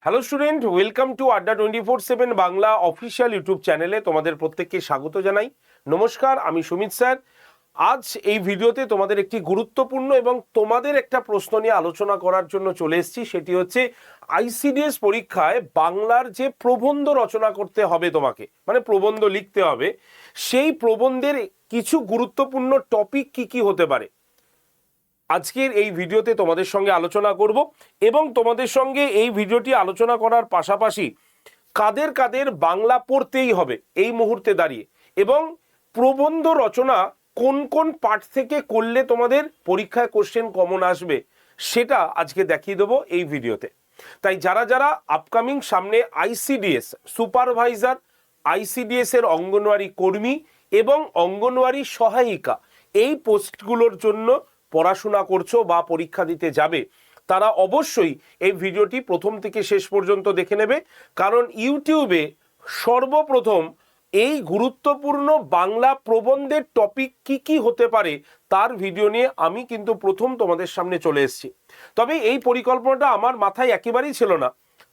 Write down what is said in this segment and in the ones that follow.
Hello student, welcome to আড্ডা 24/7 Bangla official YouTube চ্যানেলে তোমাদের প্রত্যেককে স্বাগত জানাই। নমস্কার, আমি সুমিত স্যার। আজ এই ভিডিওতে তোমাদের একটি গুরুত্বপূর্ণ এবং তোমাদের একটা প্রশ্ন নিয়ে আলোচনা করার জন্য চলে এসেছি। সেটি হচ্ছে আইসিডিএস পরীক্ষায় বাংলার যে প্রবন্ধ রচনা করতে হবে, তোমাকে মানে প্রবন্ধ লিখতে হবে, সেই প্রবন্ধের কিছু গুরুত্বপূর্ণ টপিক কি কি হতে পারে আজকের এই ভিডিওতে তোমাদের সঙ্গে আলোচনা করব। এবং তোমাদের সঙ্গে এই ভিডিওটি আলোচনা করার পাশাপাশি কাদের কাদের বাংলা পড়তেই হবে এই মুহূর্তে দাঁড়িয়ে, এবং প্রবন্ধ রচনা কোন কোন পার্ট থেকে করলে তোমাদের পরীক্ষায় কোশ্চেন কমন আসবে সেটা আজকে দেখিয়ে দেবো এই ভিডিওতে। তাই যারা যারা আপকামিং সামনে আইসিডিএস সুপারভাইজার, আইসিডিএস এর অঙ্গনওয়াড়ি কর্মী এবং অঙ্গনওয়াড়ি সহায়িকা এই পোস্টগুলোর জন্য পড়াশোনা করছো বা পরীক্ষা দিতে যাবে, তারা অবশ্যই এই ভিডিওটি প্রথম থেকে শেষ পর্যন্ত দেখে নেবে। কারণ ইউটিউবে সর্বপ্রথম এই গুরুত্বপূর্ণ বাংলা প্রবন্ধের টপিক কি কি হতে পারে তার ভিডিও নিয়ে আমি কিন্তু প্রথম তোমাদের সামনে চলে এসেছি। তবে এই পরিকল্পনাটা আমার মাথায় একেবারেই ছিল না।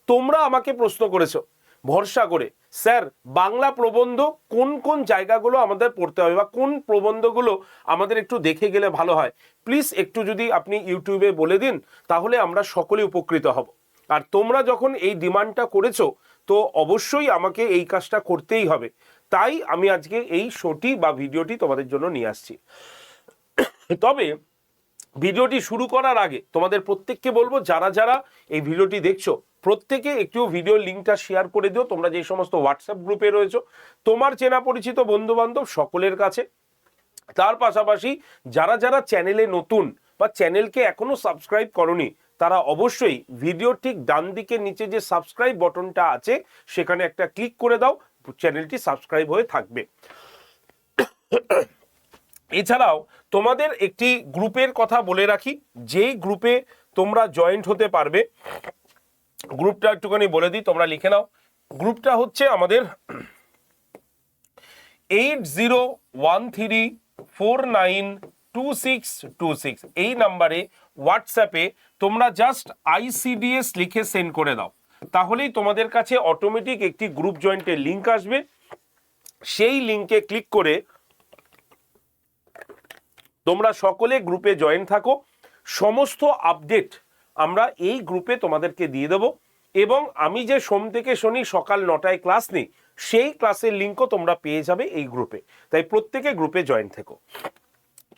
তোমরা আমাকে প্রশ্ন করেছো ভরসা করে, স্যার বাংলা প্রবন্ধ কোন কোন জায়গাগুলো আমাদের পড়তে হবে বা কোন প্রবন্ধগুলো আমাদের একটু দেখে গেলে ভালো হয়, প্লিজ একটু যদি আপনি ইউটিউবে বলে দিন তাহলে আমরা সকলে উপকৃত হব। আর তোমরা যখন এই ডিমান্ডটা করেছো তো অবশ্যই আমাকে এই কাজটা করতেই হবে। তাই আমি আজকে এই শোটি বা ভিডিওটি তোমাদের জন্য নিয়ে আসছি। তবে ভিডিওটি শুরু করার আগে তোমাদের প্রত্যেককে বলবো, যারা যারা এই ভিডিওটি দেখছো প্রত্যেকে একটু ভিডিও লিঙ্কটা শেয়ার করে দিও তোমরা যে সমস্ত হোয়াটসঅ্যাপ গ্রুপে রয়েছো, তোমার চেনা পরিচিত বন্ধু বান্ধব সকলের কাছে। তার পাশাপাশি যারা যারা চ্যানেলে নতুন বা চ্যানেলকে এখনো সাবস্ক্রাইব করনি তারা অবশ্যই ভিডিও ঠিক ডান দিকের নিচে যে সাবস্ক্রাইব বটনটা আছে সেখানে একটা ক্লিক করে দাও, চ্যানেলটি সাবস্ক্রাইব হয়ে থাকবে। এছাড়াও তোমাদের একটি গ্রুপের কথা বলে রাখি, যেই গ্রুপে তোমরা জয়েন্ট হতে পারবে। গ্রুপটা একটুখানি বলে দিই, তোমরা লিখে নাও। গ্রুপটা হচ্ছে আমাদের 8013492626 এই নাম্বারে হোয়াটসঅ্যাপে তোমরা জাস্ট আইসিডিএস লিখে সেন্ড করে দাও, তাহলেই তোমাদের কাছে অটোমেটিক একটি গ্রুপ জয়েন্টের লিঙ্ক আসবে। সেই লিঙ্কে ক্লিক করে তোমরা সকলে গ্রুপে জয়েন থাকো। সমস্ত আপডেট আমরা এই গ্রুপে তোমাদেরকে দিয়ে দেবো, এবং আমি যে সোম থেকে শনি সকাল 9টায় ক্লাস নিই সেই ক্লাসের লিঙ্কও তোমরা পেয়ে যাবে এই গ্রুপে। তাই প্রত্যেকে গ্রুপে জয়েন থেকো।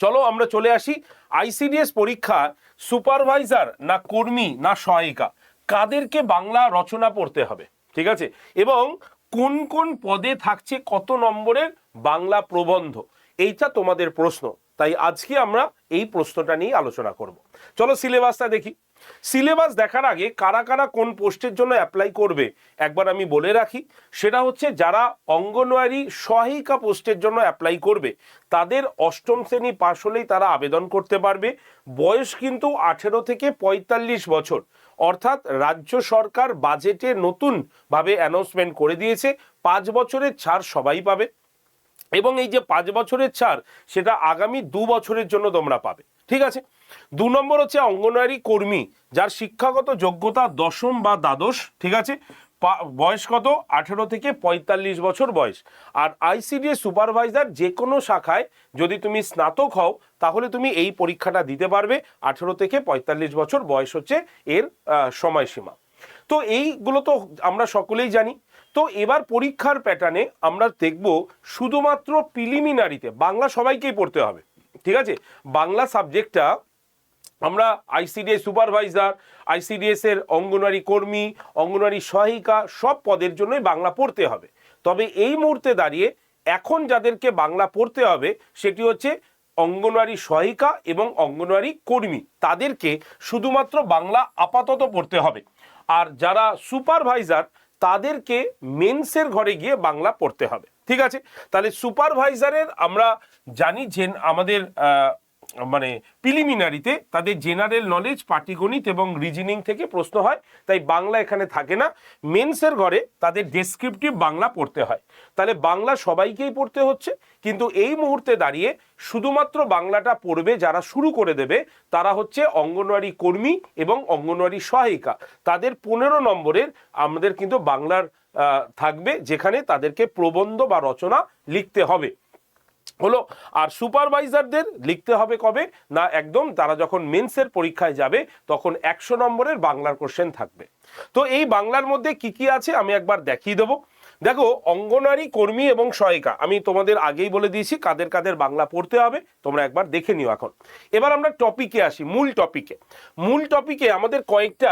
চলো আমরা চলে আসি। আইসিডিএস পরীক্ষা সুপারভাইজার না কর্মী না সহায়িকা, কাদেরকে বাংলা রচনা পড়তে হবে, ঠিক আছে, এবং কোন কোন পদে থাকছে কত নম্বরের বাংলা প্রবন্ধ, এইটা তোমাদের প্রশ্ন। তাই আজকে আমরা এই প্রশ্নটা নিয়ে আলোচনা করব। চলো সিলেবাসটা দেখি। সিলেবাস দেখার আগে কারা কারা কোন পোস্টের জন্য অ্যাপ্লাই করবে একবার আমি বলে রাখি। সেটা হচ্ছে যারা অঙ্গনওয়াড়ি সহায়িকা পোস্টের জন্য অ্যাপ্লাই করবে তাদের 8ম শ্রেণী পাশ হলেই তারা আবেদন করতে পারবে। বয়স কিন্তু 18 থেকে 45 বছর, অর্থাৎ রাজ্য সরকার বাজেটে নতুনভাবে অ্যানাউন্সমেন্ট করে দিয়েছে 5 বছরের ছাড় সবাই পাবে। এবং এই যে 5 বছরের ছাড় সেটা আগামী 2 বছরের জন্য তোমরা পাবে, ঠিক আছে। 2 নম্বর হচ্ছে অঙ্গনওয়াড়ি কর্মী যার শিক্ষাগত যোগ্যতা 10ম বা দ্বাদশ, ঠিক আছে, বয়স কত 18 থেকে 45 বছর বয়স। আর আইসিডিএস সুপারভাইজার যে কোনো শাখায় যদি তুমি স্নাতক হও তাহলে তুমি এই পরীক্ষাটা দিতে পারবে। 18 থেকে 45 বছর বয়স হচ্ছে এর সময়সীমা। তো এইগুলো তো আমরা সকলেই জানি। তো এবার পরীক্ষার প্যাটার্নে আমরা দেখব শুধুমাত্র প্রিলিমিনারিতে বাংলা সবাইকেই পড়তে হবে, ঠিক আছে। বাংলা সাবজেক্টটা আমরা আইসিডিএস সুপারভাইজার, আইসিডিএস এর অঙ্গনওয়াড়ি কর্মী, অঙ্গনওয়াড়ি সহায়িকা সব পদের জন্যই বাংলা পড়তে হবে। তবে এই মুহূর্তে দাঁড়িয়ে এখন যাদেরকে বাংলা পড়তে হবে সেটি হচ্ছে অঙ্গনওয়াড়ি সহায়িকা এবং অঙ্গনওয়াড়ি কর্মী, তাদেরকে শুধুমাত্র বাংলা আপাতত পড়তে হবে। আর যারা সুপারভাইজার তাদেরকে মেন্সের ঘরে গিয়ে বাংলা পড়তে হবে, ঠিক আছে। তাহলে সুপারভাইজারের আমরা জানি যে আমাদের মানে প্রিলিমিনারিতে তাদের জেনারেল নলেজ, পাটিগণিত এবং রিজনিং থেকে প্রশ্ন হয়, তাই বাংলা এখানে থাকে না। মেন্সের ঘরে তাদের ডেসক্রিপটিভ বাংলা পড়তে হয়। তাহলে বাংলা সবাইকেই পড়তে হচ্ছে, কিন্তু এই মুহূর্তে দাঁড়িয়ে শুধুমাত্র বাংলাটা পড়বে যারা শুরু করে দেবে তারা হচ্ছে অঙ্গনওয়াড়ি কর্মী এবং অঙ্গনওয়াড়ি সহায়িকা। তাদের 15 নম্বরের আমাদের কিন্তু বাংলার থাকবে, যেখানে তাদেরকে প্রবন্ধ বা রচনা লিখতে হবে হলো। আর সুপারভাইজারদের লিখতে হবে কবে না, একদম তারা যখন মেন্সের পরীক্ষায় যাবে তখন 100 নম্বরের বাংলার কোশ্চেন থাকবে। তো এই বাংলার মধ্যে কি কি আছে আমি একবার দেখিয়ে দেবো। দেখো, অঙ্গনওয়াড়ি কর্মী এবং সহায়িকা আমি তোমাদের আগেই বলে দিয়েছি কাদের কাদের বাংলা পড়তে হবে, তোমরা একবার দেখে নিও। এখন এবার আমরা টপিকে আসি, মূল টপিকে আমাদের কয়েকটা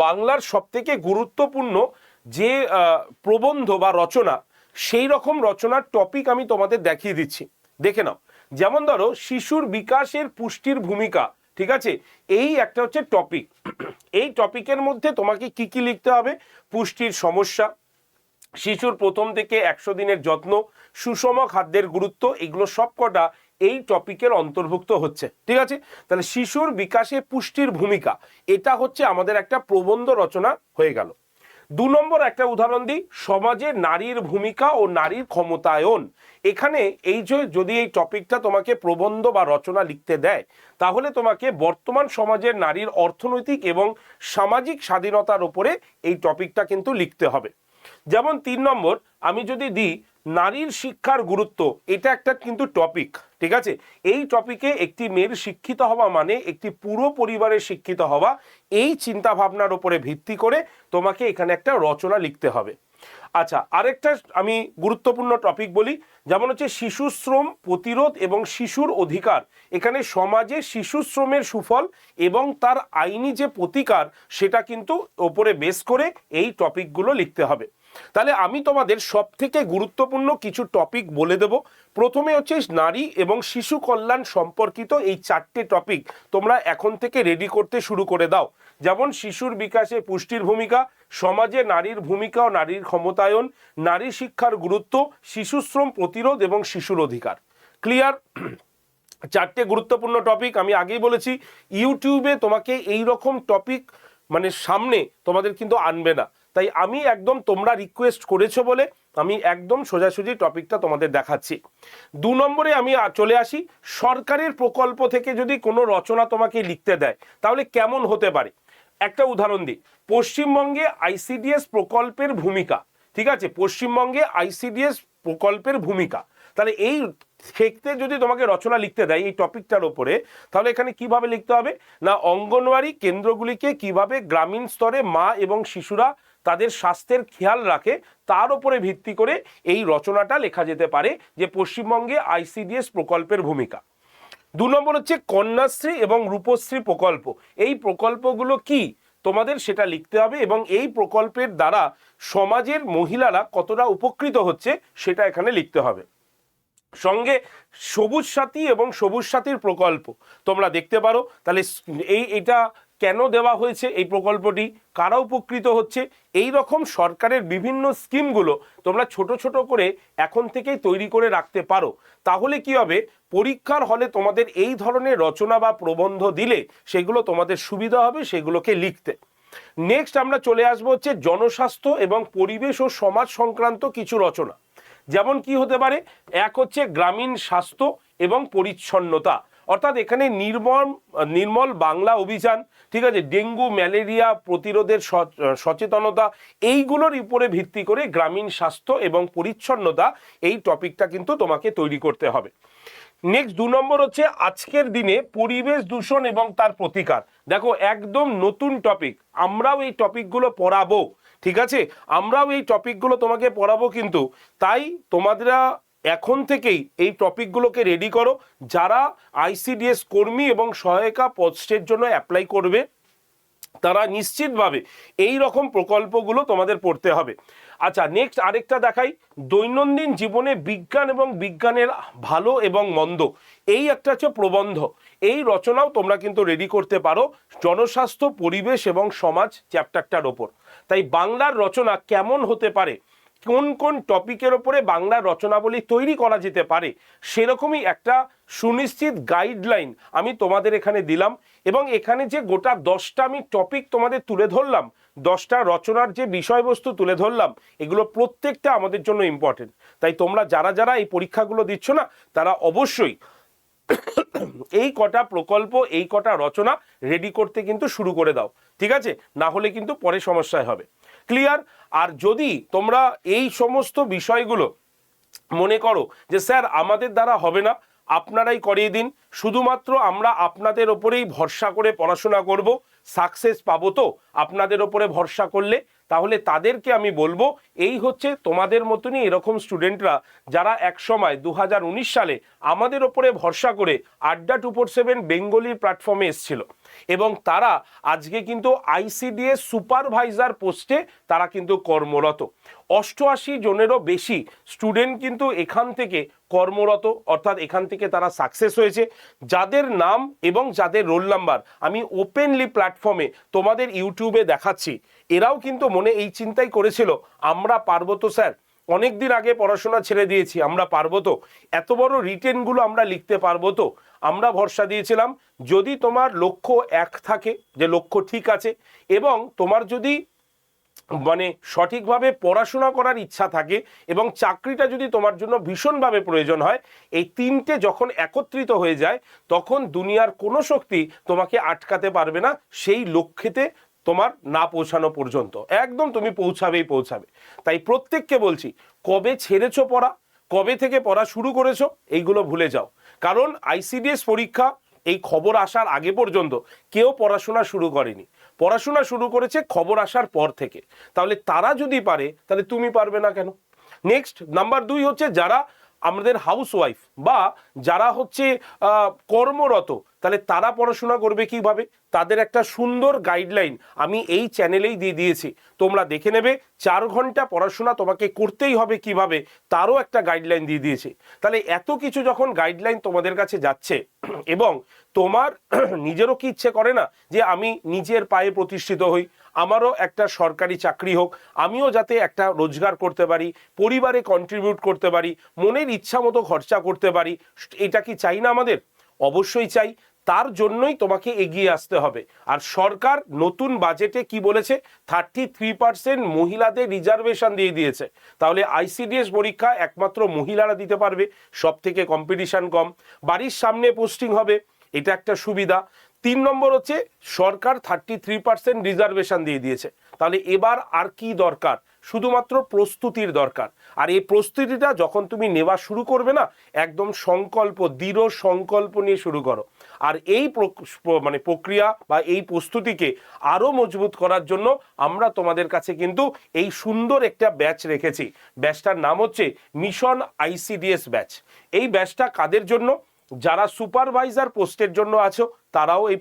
বাংলার সবথেকে গুরুত্বপূর্ণ যে প্রবন্ধ বা রচনা, সেই রকম রচনার টপিক আমি তোমাদের দেখিয়ে দিচ্ছি, দেখে নাও। যেমন ধরো শিশুর বিকাশের পুষ্টির ভূমিকা, ঠিক আছে, এই একটা হচ্ছে টপিক। এই টপিকের মধ্যে তোমাকে কি কি লিখতে হবে? পুষ্টির সমস্যা, শিশুর প্রথম থেকে 100 দিনের যত্ন, সুষম খাদ্যের গুরুত্ব, এগুলো সবকটা এই টপিকের অন্তর্ভুক্ত হচ্ছে, ঠিক আছে। তাহলে শিশুর বিকাশে পুষ্টির ভূমিকা, এটা হচ্ছে আমাদের একটা প্রবন্ধ রচনা হয়ে গেল। 2 নম্বর একটা উদাহরণ দিই, সমাজে নারীর ভূমিকা ও নারীর ক্ষমতায়ন। এখানে এই যে যদি এই টপিকটা তোমাকে প্রবন্ধ বা রচনা লিখতে দেয়, তাহলে তোমাকে বর্তমান সমাজের নারীর অর্থনৈতিক এবং সামাজিক স্বাধীনতার উপরে এই টপিকটা কিন্তু লিখতে হবে। যেমন 3 নম্বর আমি যদি দিই নারীর শিক্ষার গুরুত্ব, এটা একটা কিন্তু টপিক, ঠিক আছে। এই টপিকে একটি মেয়ের শিক্ষিত হওয়া মানে একটি পুরো পরিবারের শিক্ষিত হওয়া, এই চিন্তা ভাবনার উপরে ভিত্তি করে তোমাকে এখানে একটা রচনা লিখতে হবে। আচ্ছা, আরেকটা আমি গুরুত্বপূর্ণ টপিক বলি, যেমন হচ্ছে শিশু শ্রম প্রতিরোধ এবং শিশুর অধিকার। এখানে সমাজে শিশু শ্রমের সুফল এবং তার আইনি যে প্রতিকার, সেটা কিন্তু ওপরে বেস করে এই টপিকগুলো লিখতে হবে। তাহলে আমি তোমাদের সব থেকে গুরুত্বপূর্ণ কিছু টপিক বলে দেব। প্রথমে হচ্ছে নারী এবং শিশু কল্যাণ সম্পর্কিত এই 4টে টপিক তোমরা এখন থেকে রেডি করতে শুরু করে দাও। যেমন শিশুর বিকাশে পুষ্টির ভূমিকা, সমাজে নারীর ভূমিকা ও নারীর ক্ষমতায়ন, নারী শিক্ষার গুরুত্ব, শিশুশ্রম প্রতিরোধ এবং শিশুর অধিকার। ক্লিয়ার? 4টে গুরুত্বপূর্ণ টপিক আমি আগেই বলেছি। ইউটিউবে তোমাকে এই রকম টপিক মানে সামনে তোমাদের কিন্তু আনবে না, তাই আমি একদম তোমরা রিকোয়েস্ট করেছো বলে আমি একদম সোজাসুজি টপিকটা তোমাদের দেখাচ্ছি। 2 নম্বরে আমি চলে আসি, সরকারের প্রকল্প থেকে যদি কোনো রচনা তোমাকে লিখতে দেয় তাহলে কেমন হতে পারে। একটা উদাহরণ দিই, পশ্চিমবঙ্গে আইসিডিএস প্রকল্পের ভূমিকা, ঠিক আছে, পশ্চিমবঙ্গে আইসিডিএস প্রকল্পের ভূমিকা। তাহলে এই ক্ষেত্রে যদি তোমাকে রচনা লিখতে দেয় এই টপিকটার ওপরে, তাহলে এখানে কিভাবে লিখতে হবে না, অঙ্গনওয়াড়ি কেন্দ্রগুলিকে কিভাবে গ্রামীণ স্তরে মা এবং শিশুরা তাদের স্বাস্থ্যের খেয়াল রাখে, তার উপরে ভিত্তি করে এই রচনাটা লেখা যেতে পারে যে পশ্চিমবঙ্গে আইসিডিএস প্রকল্পের ভূমিকা। 2 নম্বর হচ্ছে কন্যাশ্রী এবং রূপশ্রী প্রকল্প। এই প্রকল্পগুলো কি তোমাদের সেটা লিখতে হবে এবং এই প্রকল্পের দ্বারা সমাজের মহিলারা কতটা উপকৃত হচ্ছে সেটা এখানে লিখতে হবে। সঙ্গে সবুজ সাথী এবং সবুজ সাথীর প্রকল্প তোমরা দেখতে পারো। তাহলে এটা কেন দেওয়া হয়েছে, এই প্রকল্পটি কারা উপকৃত হচ্ছে, এই রকম সরকারের বিভিন্ন স্কিমগুলো তোমরা ছোট ছোট করে এখন থেকেই তৈরি করে রাখতে পারো। তাহলে কি হবে, পরীক্ষার হলে তোমাদের এই ধরনের রচনা বা প্রবন্ধ দিলে সেগুলো তোমাদের সুবিধা হবে সেগুলোকে লিখতে। নেক্সট আমরা চলে আসবো হচ্ছে জনস্বাস্থ্য এবং পরিবেশ ও সমাজ সংক্রান্ত কিছু রচনা। যেমন কি হতে পারে, এক হচ্ছে গ্রামীণ স্বাস্থ্য এবং পরিচ্ছন্নতা, অর্থাৎ এখানে নির্মল বাংলা অভিযান, ঠিক আছে, ডেঙ্গু ম্যালেরিয়া প্রতিরোধের সচেতনতা, এইগুলোর উপরে ভিত্তি করে গ্রামীণ স্বাস্থ্য এবং পরিচ্ছন্নতা এই টপিকটা কিন্তু তোমাকে তৈরি করতে হবে। নেক্সট 2 নম্বর হচ্ছে আজকের দিনে পরিবেশ দূষণ এবং তার প্রতিকার। দেখো একদম নতুন টপিক, আমরাও এই টপিকগুলো পড়াবো, ঠিক আছে, আমরাও এই টপিকগুলো তোমাকে পড়াবো, কিন্তু তাই তোমাদের এখন থেকেই এই টপিকগুলোকে রেডি করো। যারা আইসিডিএস কর্মী এবং সহায়িকা পোস্টের জন্য অ্যাপ্লাই করবে তারা নিশ্চিতভাবে এই রকম প্রকল্পগুলো তোমাদের পড়তে হবে। আচ্ছা, নেক্সট আরেকটা দেখাই, দৈনন্দিন জীবনে বিজ্ঞান এবং বিজ্ঞানের ভালো এবং মন্দ, এই একটা হচ্ছে প্রবন্ধ। এই রচনাও তোমরা কিন্তু রেডি করতে পারো জনস্বাস্থ্য, পরিবেশ এবং সমাজ চ্যাপ্টারটার ওপর। তাই বাংলার রচনা কেমন হতে পারে কোন কোন টপিকের ওপরে বাংলা রচনাবলী তৈরি করা যেতে পারে সেরকমই একটা সুনিশ্চিত গাইডলাইন আমি তোমাদের এখানে দিলাম। এবং এখানে যে গোটা 10টা আমি টপিক তোমাদের তুলে ধরলাম, 10টা রচনার যে বিষয়বস্তু তুলে ধরলাম, এগুলো প্রত্যেকটা আমাদের জন্য ইম্পর্টেন্ট। তাই তোমরা যারা যারা এই পরীক্ষাগুলো দিচ্ছ না, তারা অবশ্যই এই কটা প্রকল্প, এই কটা রচনা রেডি করতে কিন্তু শুরু করে দাও, ঠিক আছে? না হলে কিন্তু পরে সমস্যায় হবে। ক্লিয়ার? আর যদি তোমরা এই সমস্ত বিষয়গুলো মনে করো যে স্যার আমাদের দ্বারা হবে না, আপনারাই করিয়ে দিন, শুধুমাত্র আমরা আপনাদের ওপরেই ভরসা করে পড়াশোনা করব, সাকসেস পাবো তো আপনাদের ওপরে ভরসা করলে, তাহলে তাদেরকে আমি বলবো এই হচ্ছে তোমাদের মতনই এরকম স্টুডেন্টরা যারা একসময় 2019 সালে আমাদের ওপরে ভরসা করে আড্ডা 247 বেঙ্গলির প্ল্যাটফর্মে এসেছিল এবং তারা আজকে কিন্তু আইসিডিএস সুপারভাইজার পোস্টে তারা কিন্তু কর্মরত। 88 জনেরও বেশি স্টুডেন্ট কিন্তু এখান থেকে কর্মরত, অর্থাৎ এখান থেকে তারা সাকসেস হয়েছে। যাদের নাম এবং যাদের রোল নাম্বার আমি ওপেনলি প্ল্যাটফর্মে তোমাদের ইউটিউবে দেখাচ্ছি, এরাও কিন্তু মনে এই চিন্তাই করেছিল আমরা পারবো তো স্যার, অনেক দিন আগে পড়াশোনা ছেড়ে দিয়েছি, আমরা পারবো তো, এত বড় রিটেনগুলো আমরা লিখতে পারবো তো। আমরা ভরসা দিয়েছিলাম যদি তোমার লক্ষ্য এক থাকে, যে লক্ষ্য ঠিক আছে, এবং তোমার যদি মানে সঠিকভাবে পড়াশোনা করার ইচ্ছা থাকে এবং চাকরিটা যদি তোমার জন্য ভীষণভাবে প্রয়োজন হয়, এই তিনটে যখন একত্রিত হয়ে যায় তখন দুনিয়ার কোনো শক্তি তোমাকে আটকাতে পারবে না সেই লক্ষ্যেতে তোমার না পৌঁছানো পর্যন্ত। একদম তুমি পৌঁছাবেই পৌঁছাবে। তাই প্রত্যেককে বলছি, কবে ছেড়েছো পড়া, কবে থেকে পড়া শুরু করেছো, এইগুলো ভুলে যাও। কারণ আইসিডিএস পরীক্ষা এই খবর আসার আগে পর্যন্ত কেউ পড়াশোনা শুরু করেনি, পড়াশোনা শুরু করেছে খবর আসার পর থেকে। তাহলে তারা যদি পারে তাহলে তুমি পারবে না কেন? নেক্সট নাম্বার 2 হচ্ছে যারা আমাদের হাউসওয়াইফ বা যারা হচ্ছে কর্মরত, তাহলে তারা পড়াশোনা করবে কিভাবে? তাদের একটা সুন্দর গাইডলাইন আমি এই চ্যানেলেই দিয়ে দিয়েছি, তোমরা দেখে নেবে। 4 ঘন্টা পড়াশোনা তোমাকে করতেই হবে কিভাবে, তারও একটা গাইডলাইন দিয়ে দিয়েছি। তাহলে এত কিছু যখন গাইডলাইন তোমাদের কাছে যাচ্ছে এবং তোমার নিজেরও কি ইচ্ছে করে না যে আমি নিজের পায়ে প্রতিষ্ঠিত হই, আমারও একটা সরকারি চাকরি হোক, আমিও যাতে একটা রোজগার করতে পারি, পরিবারে কন্ট্রিবিউট করতে পারি, মনের ইচ্ছা মতো খরচা করতে পারি, এটা কি চাই না আমাদের? অবশ্যই চাই। তার জন্যই তোমাকে এগিয়ে আসতে হবে। আর সরকার নতুন বাজেটে কি বলেছে? 33% মহিলাদের রিজার্ভেশন দিয়ে দিয়েছে। তাহলে আইসিডিএস পরীক্ষা একমাত্র মহিলারা দিতে পারবে, সব থেকে কম্পিটিশন কম, বাড়ির সামনে পোস্টিং হবে, এটা একটা সুবিধা। 3 নম্বর হচ্ছে সরকার 33% রিজার্ভেশন দিয়ে দিয়েছে। তাহলে এবার আর কি দরকার? শুধুমাত্র প্রস্তুতির দরকার। আর এই প্রস্তুতিটা যখন তুমি নেওয়া শুরু করবে না, একদম সংকল্প, দৃঢ় সংকল্প নিয়ে শুরু করো। আর এই প্রক্রিয়া বা এই প্রস্তুতিকে আরও মজবুত করার জন্য আমরা তোমাদের কাছে কিন্তু এই সুন্দর একটা ব্যাচ রেখেছি। ব্যাচটার নাম হচ্ছে মিশন আইসিডিএস ব্যাচ। এই ব্যাচটা কাদের জন্য? যারা সুপারভাইজার পোস্টের জন্য আছো তারাও এই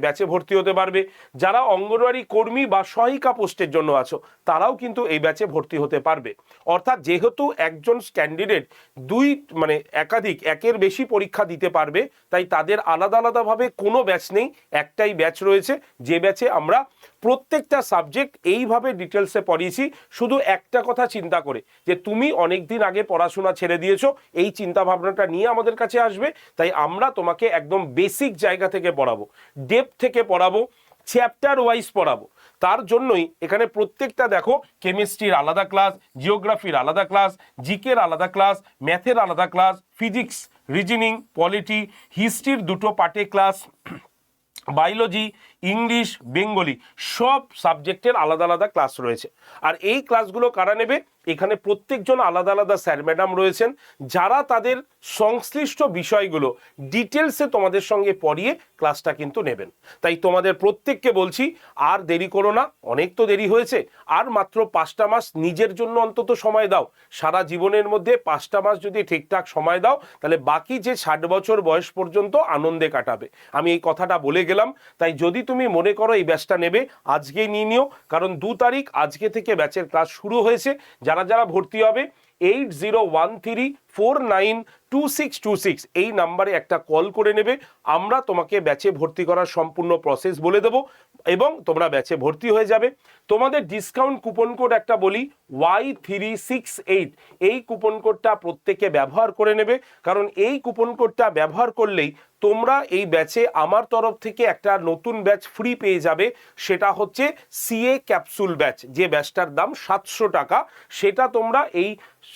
ব্যাচে ভর্তি হতে পারবে, যারা অঙ্গনওয়াড়ি কর্মী বা সহায়িকা পোস্টের জন্য আছো তারাও কিন্তু এই ব্যাচে ভর্তি হতে পারবে। অর্থাৎ যেহেতু একজন ক্যান্ডিডেট একাধিক একের বেশি পরীক্ষা দিতে পারবে, তাই তাদের আলাদা আলাদাভাবে কোনো ব্যাচ নেই, একটাই ব্যাচ রয়েছে, যে ব্যাচে আমরা প্রত্যেকটা সাবজেক্ট এইভাবে ডিটেলসে পড়িয়েছি। শুধু একটা কথা চিন্তা করে যে তুমি অনেক দিন আগে পড়াশোনা ছেড়ে দিয়েছো, এই চিন্তা ভাবনাটা নিয়ে আমাদের কাছে আসবে। তাই আমরা তোমাকে একদম বেসিক জায়গা থেকে পড়াবো, ডেপথ থেকে পড়াবো, চ্যাপ্টার ওয়াইজ পড়াবো। তার জন্যই এখানে প্রত্যেকটা দেখো, কেমিস্ট্রির আলাদা ক্লাস, জিওগ্রাফির আলাদা ক্লাস, জিকের আলাদা ক্লাস, ম্যাথের আলাদা ক্লাস, ফিজিক্স, রিজনিং, পলিটি, হিস্ট্রির 2টো পার্টে ক্লাস, বায়োলজি, ইংলিশ, বেঙ্গলি, সব সাবজেক্টের আলাদা আলাদা ক্লাস রয়েছে। আর এই ক্লাসগুলো কারা নেবে? এখানে প্রত্যেকজন আলাদা আলাদা স্যার ম্যাডাম রয়েছেন, যারা তাদের সংশ্লিষ্ট বিষয়গুলো ডিটেলসে তোমাদের সঙ্গে পড়িয়ে ক্লাসটা কিন্তু নেবেন। তাই তোমাদের প্রত্যেককে বলছি, আর দেরি করো না, অনেক তো দেরি হয়েছে, আর মাত্র 5টা মাস নিজের জন্য অন্তত সময় দাও। সারা জীবনের মধ্যে 5টা মাস যদি ঠিকঠাক সময় দাও, তাহলে বাকি যে 60 বছর বয়স পর্যন্ত আনন্দে কাটাবে। আমি এই কথাটা বলে গেলাম। তাই যদি তুমি মনে করো এই ব্যাচটা নেবে, আজকেই নিয়ে নিও, কারণ 2 তারিখ আজকে থেকে ব্যাচের ক্লাস শুরু হয়েছে। যারা যারা ভর্তি হবে 8013492626 এই নাম্বারে একটা কল করে নেবে, আমরা তোমাকে ব্যাচে ভর্তি করার সম্পূর্ণ প্রসেস বলে দেব এবং তোমরা ব্যাচে ভর্তি হয়ে যাবে। তোমাদের ডিসকাউন্ট কুপন কোড একটা বলি, Y368 এই কুপন কোডটা প্রত্যেকে ব্যবহার করে নেবে, কারণ এই কুপন কোডটা ব্যবহার করলেই তোমরা এই ব্যাচে আমার তরফ থেকে একটা নতুন ব্যাচ ফ্রি পেয়ে যাবে। সেটা হচ্ছে সিএ ক্যাপসুল ব্যাচ, যে ব্যাচটার দাম 700 টাকা। সেটা তোমরা এই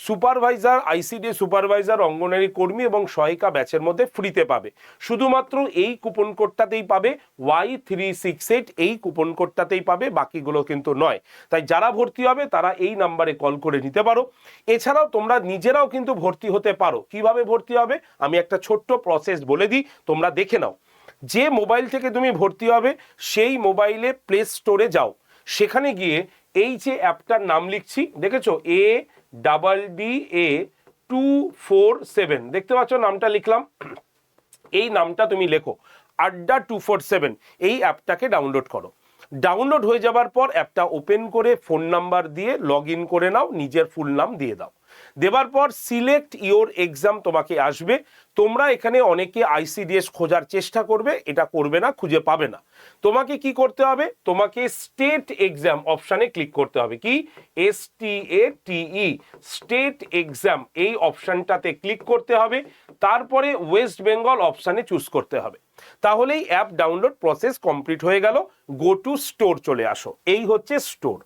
সুপারভাইজার, আইসিডি সুপারভাইজার, অঙ্গনারী কর্মী এবং সহায়িকা ব্যাচের মধ্যে ফ্রিতে পাবে। শুধুমাত্র এই কুপন কোডটাতেই পাবে, Y368 এই কুপন কোডটাতেই পাবে, বাকিগুলো কিন্তু নয়। তাই যারা ভর্তি হবে তারা এই নাম্বারে কল করে নিতে পারো। এছাড়াও তোমরা নিজেরাও কিন্তু ভর্তি হতে পারো। কিভাবে ভর্তি হবে আমি একটা ছোট্ট প্রসেস বলে দিই, তোমরা দেখে নাও। যে মোবাইল থেকে তুমি ভর্তি হবে সেই মোবাইলে প্লে স্টোরে যাও, সেখানে গিয়ে এই যে অ্যাপটার নাম লিখছি, দেখেছো ADDA247, দেখতে পাচ্ছ নামটা লিখলাম। এই নামটা তুমি লেখো, আড্ডা 247, এই অ্যাপটাকে ডাউনলোড করো। ডাউনলোড হয়ে যাবার পর অ্যাপটা ওপেন করে ফোন নাম্বার দিয়ে লগ ইন করে নাও, নিজের ফুল নাম দিয়ে দাও। দেবার পর সিলেক্ট ইওর এক্সাম তোমাকে আসবে। তোমরা এখানে অনেকে আইসিডিএস খোঁজার চেষ্টা করবে, এটা করবে না, খুঁজে পাবে না। তোমাকে কি করতে হবে, তোমাকে স্টেট এক্সাম অপশানে ক্লিক করতে হবে। কি STATE, স্টেট এক্সাম, এই অপশানটাতে ক্লিক করতে হবে। তারপরে ওয়েস্ট বেঙ্গল অপশানে চুজ করতে হবে। তাহলেই অ্যাপ ডাউনলোড প্রসেস কমপ্লিট হয়ে গেল। গো টু স্টোর চলে আসো, এই হচ্ছে স্টোর।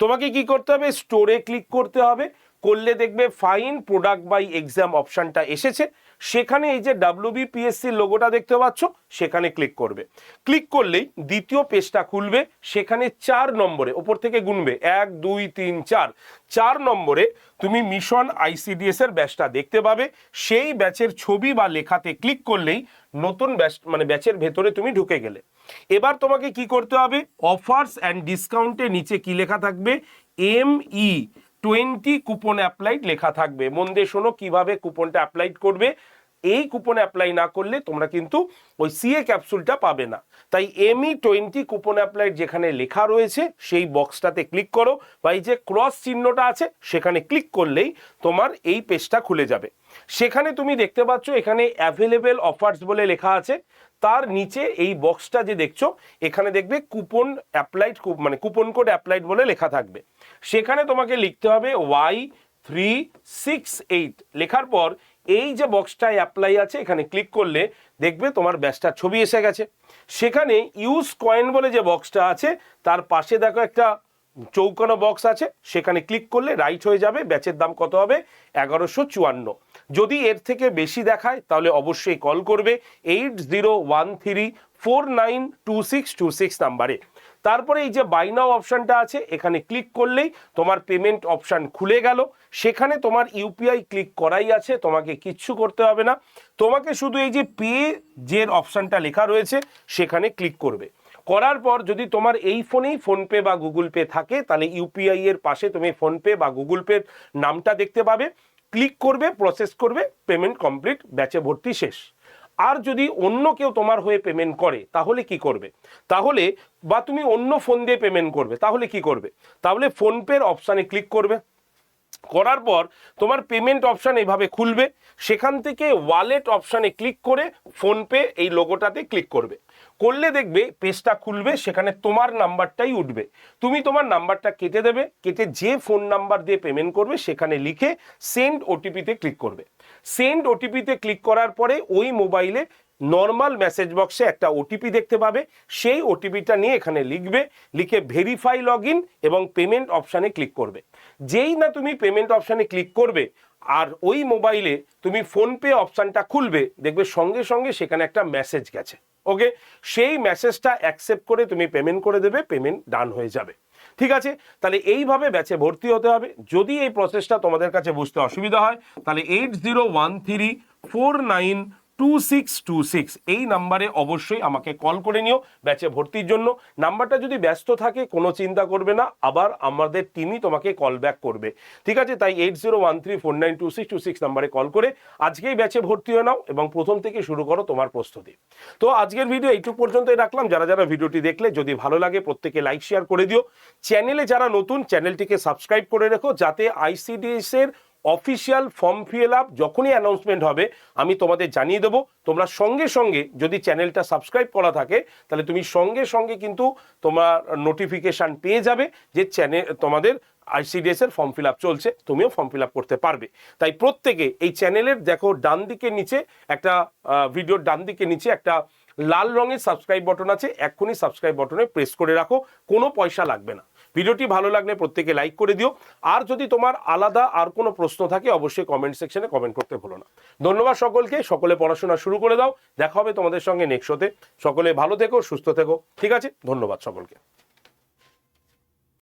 তোমাকে কি করতে হবে, স্টোরে ক্লিক করতে হবে। করলে দেখবে ফাইন প্রোডাক্ট বাই এক্সাম অপশানটা এসেছে। সেখানে এই যে WBPSC লোগোটা দেখতে পাচ্ছ, সেখানে ক্লিক করবে। ক্লিক করলেই দ্বিতীয় পেজটা খুলবে। সেখানে 4 নম্বরে, ওপর থেকে গুনবে 1 2 3 4, 4 নম্বরে তুমি মিশন ICDS এর ব্যাচটা দেখতে পাবে। সেই ব্যাচের ছবি বা লেখাতে ক্লিক করলেই নতুন ব্যাচ, মানে ব্যাচের ভেতরে তুমি ঢুকে গেলে। এবার তোমাকে কি করতে হবে, অফার্স অ্যান্ড ডিসকাউন্টের নিচে কি লেখা থাকবে, ME20 কুপন অ্যাপ্লাইড লেখা থাকবে। মন দিয়ে শোনো কিভাবে কুপনটা অ্যাপ্লাইড করবে। এই কুপন অ্যাপ্লাই না করলে তোমরা কিন্তু ওই সিএ ক্যাপসুলটা পাবে না। তাই ME20 কুপন অ্যাপ্লাইড যেখানে লেখা রয়েছে সেই বক্সটাতে ক্লিক করো, বা এই যে ক্রস চিহ্নটা আছে সেখানে ক্লিক করলেই তোমার এই পেজটা খুলে যাবে। সেখানে তুমি দেখতে পাচ্ছ এখানে অ্যাভেলেবেল অফার্স বলে লেখা আছে। তার নিচে এই বক্সটা যে দেখছো, এখানে দেখবে কুপন অ্যাপ্লাইড, মানে কুপন কোড অ্যাপ্লাইড বলে লেখা থাকবে। সেখানে তোমাকে লিখতে হবে Y368। লেখার পর এই যে বক্সটায় অ্যাপ্লাই আছে এখানে ক্লিক করলে দেখবে তোমার ব্যাচটার ছবি এসে গেছে। সেখানে ইউজ কয়েন বলে যে বক্সটা আছে তার পাশে দেখো একটা চৌকানো বক্স আছে, সেখানে ক্লিক করলে রাইট হয়ে যাবে। ব্যাচের দাম কত হবে, 1154। যদি এর থেকে বেশি দেখায় তাহলে অবশ্যই কল করবে 8013492626 নাম্বারে। তারপরে এই যে বাই নাও অপশানটা আছে, এখানে ক্লিক করলেই তোমার পেমেন্ট অপশান খুলে গেল। সেখানে তোমার ইউপিআই ক্লিক করাই আছে, তোমাকে কিচ্ছু করতে হবে না। তোমাকে শুধু এই যে পে যে অপশানটা লেখা রয়েছে সেখানে ক্লিক করবে। করার পর যদি তোমার এই ফোনেই ফোনপে বা গুগল পে থাকে তাহলে ইউপিআই এর পাশে তুমি ফোনপে বা গুগল পের নামটা দেখতে পাবে। ক্লিক করবে, প্রসেস করবে, পেমেন্ট কমপ্লিট, ব্যাচে ভর্তি শেষ। আর যদি অন্য কেউ তোমার হয়ে পেমেন্ট করে তাহলে কি করবে, তাহলে বা তুমি অন্য ফোন দিয়ে পেমেন্ট করবে তাহলে কি করবে, তাহলে ফোনপের অপশানে ক্লিক করবে। করার পর তোমার পেমেন্ট অপশান এইভাবে খুলবে। সেখান থেকে ওয়ালেট অপশানে ক্লিক করে ফোনপে এই লোগোটাতে ক্লিক করবে। করলে দেখবে পেজটা খুলবে, সেখানে তোমার নাম্বারটাই উঠবে। তুমি তোমার নাম্বারটা কেটে দেবে, কেটে যে ফোন নাম্বার দিয়ে পেমেন্ট করবে সেখানে লিখে সেন্ড ওটিপিতে ক্লিক করবে। সেন্ড ওটিপিতে ক্লিক করার পরে ওই মোবাইলে নর্মাল মেসেজ বক্সে একটা ওটিপি দেখতে পাবে। সেই ওটিপিটা নিয়ে এখানে লিখবে, লিখে ভেরিফাই লগইন এবং পেমেন্ট অপশানে ক্লিক করবে। যেই না তুমি পেমেন্ট অপশানে ক্লিক করবে আর ওই মোবাইলে তুমি ফোনপে অপশানটা খুলবে, দেখবে সঙ্গে সঙ্গে সেখানে একটা মেসেজ গেছে। ওকে, সেই মেসেজটা অ্যাকসেপ্ট করে তুমি পেমেন্ট করে দেবে, পেমেন্ট ডান হয়ে যাবে। ঠিক আছে, তাহলে এইভাবে ব্যাচে ভর্তি হতে হবে। যদি এই প্রসেসটা তোমাদের কাছে বুঝতে অসুবিধা হয় তাহলে 8013492626 এই নাম্বারে অবশ্যই আমাকে কল করে নিও ব্যাচে ভর্তির জন্য। নাম্বারটা যদি ব্যস্ত থাকে কোনো চিন্তা করবে না, আবার আমাদের টিমই তোমাকে কল ব্যাক করবে। ঠিক আছে, তাই 8013492626 নাম্বারে কল করে আজকেই ব্যাচে ভর্তি হয়ে নাও এবং প্রথম থেকে শুরু করো তোমার প্রস্তুতি। তো আজকের ভিডিও এইটুকু পর্যন্তই রাখলাম। যারা যারা ভিডিওটি দেখলে যদি ভালো লাগে প্রত্যেকে লাইক শেয়ার করে দিও। চ্যানেলে যারা নতুন চ্যানেলটিকে সাবস্ক্রাইব করে রেখো, যাতে ICDS এর অফিসিয়াল ফর্ম ফিল আপ যখনই অ্যানাউন্সমেন্ট হবে আমি তোমাদের জানিয়ে দেবো। তোমরা সঙ্গে সঙ্গে যদি চ্যানেলটা সাবস্ক্রাইব করা থাকে তাহলে তুমি সঙ্গে সঙ্গে কিন্তু তোমার নোটিফিকেশান পেয়ে যাবে যে তোমাদের আইসিডিএস এর ফর্ম ফিল আপ চলছে, তুমিও ফর্ম ফিল আপ করতে পারবে। তাই প্রত্যেকে এই চ্যানেলের দেখো ডান দিকের নিচে একটা ভিডিওর ডান দিকের নিচে একটা লাল রঙের সাবস্ক্রাইব বটন আছে, এক্ষুনি সাবস্ক্রাইব বটনে প্রেস করে রাখো, কোনো পয়সা লাগবে না। ভিডিওটি ভালো লাগলে প্রত্যেকে লাইক করে দিও। আর যদি তোমার আলাদা আর কোনো প্রশ্ন থাকে অবশ্যই কমেন্ট সেকশনে কমেন্ট করতে ভুলো না। ধন্যবাদ সকলকে, সকলে পড়াশোনা শুরু করে দাও। দেখা হবে তোমাদের সঙ্গে নেক্সট শোতে। সকলে ভালো থেকো, সুস্থ থেকো, ঠিক আছে? ধন্যবাদ সকলকে।